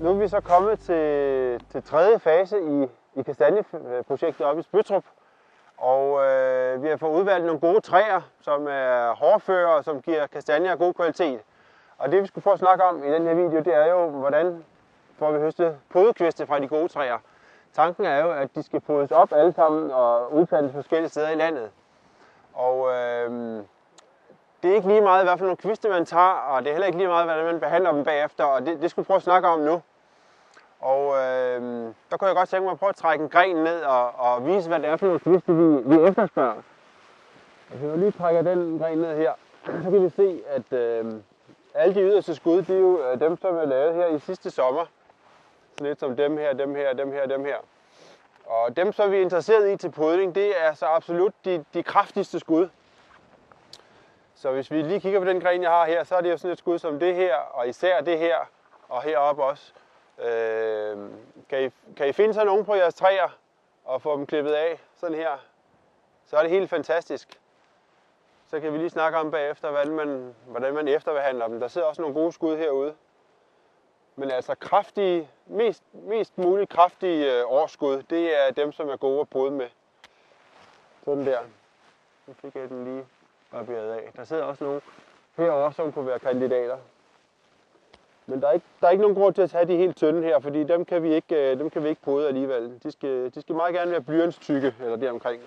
Nu er vi så kommet til tredje fase i kastanjeprojektet oppe i Spøttrup. Og vi har fået udvalgt nogle gode træer, som er hårdføre og som giver kastanjer af god kvalitet. Og det vi skulle prøve at snakke om i den her video, det er jo, hvordan får vi høstet podekviste fra de gode træer. Tanken er jo, at de skal podes op alle sammen og udplantes forskellige steder i landet. Og det er ikke lige meget, hvad for nogle kviste man tager, og det er heller ikke lige meget, hvordan man behandler dem bagefter. Og det skulle vi prøve at snakke om nu. Og der kunne jeg godt tænke mig at prøve at trække en gren ned og vise, hvad det er for nogle kviste, vi efterspørger. Hvis vi lige trækker den gren ned her, så kan vi se, at alle de yderste skud, de er jo dem, som er lavet her i sidste sommer. Sådan lidt som dem her, dem her, dem her, dem her. Og dem, som vi er interesseret i til podning, det er så absolut de kraftigste skud. Så hvis vi lige kigger på den gren, jeg har her, så er det jo sådan et skud som det her, og især det her, og heroppe også. Kan I finde sådan nogle på jeres træer og få dem klippet af, sådan her, så er det helt fantastisk. Så kan vi lige snakke om bagefter, hvordan man efterbehandler dem. Der sidder også nogle gode skud herude. Men altså kraftige, mest muligt kraftige årsskud, det er dem, som er gode at pode med. Sådan der. Nu fik jeg den lige barberet af. Der sidder også nogle herovre, som kunne være kandidater. Men der er ikke nogen grund til at tage de helt tynde her, fordi dem kan vi ikke pode alligevel. De skal meget gerne være blyantstykke eller deromkring.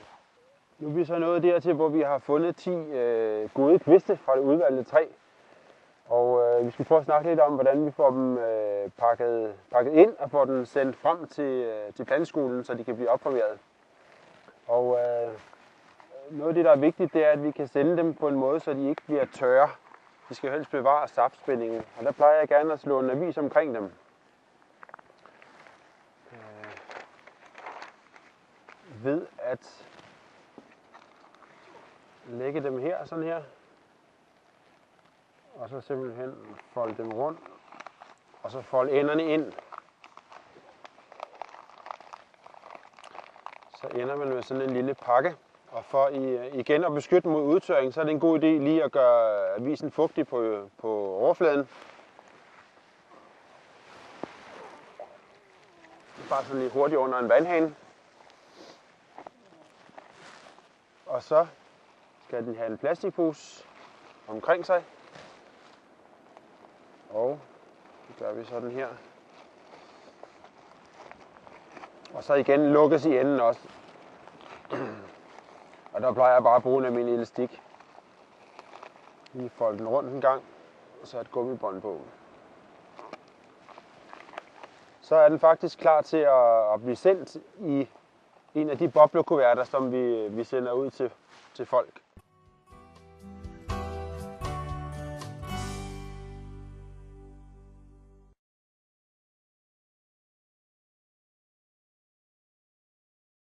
Nu er vi så nået dertil, hvor vi har fundet 10 gode kviste fra det udvalgte træ. Og vi skal prøve at snakke lidt om, hvordan vi får dem pakket ind og får dem sendt frem til planteskolen, så de kan blive opformeret. Og noget af det, der er vigtigt, det er, at vi kan sende dem på en måde, så de ikke bliver tørre. De skal helst bevare saftspændingen, og der plejer jeg gerne at slå en avis omkring dem. Ved at lægge dem her, sådan her, og så simpelthen folde dem rundt, og så folde enderne ind. Så ender man med sådan en lille pakke. Og for igen at beskytte mod udtørring, så er det en god idé lige at gøre avisen fugtig på overfladen. Bare sådan lige hurtigt under en vandhane. Og så skal den have en plastikpose omkring sig. Og det gør vi sådan her. Og så igen lukkes i enden også. Og der plejer jeg bare at bruge en almindelig elastik. Lige folde den rundt en gang, og så et gummibånd på. Så er den faktisk klar til at blive sendt i en af de boblekuverter, som vi sender ud til folk.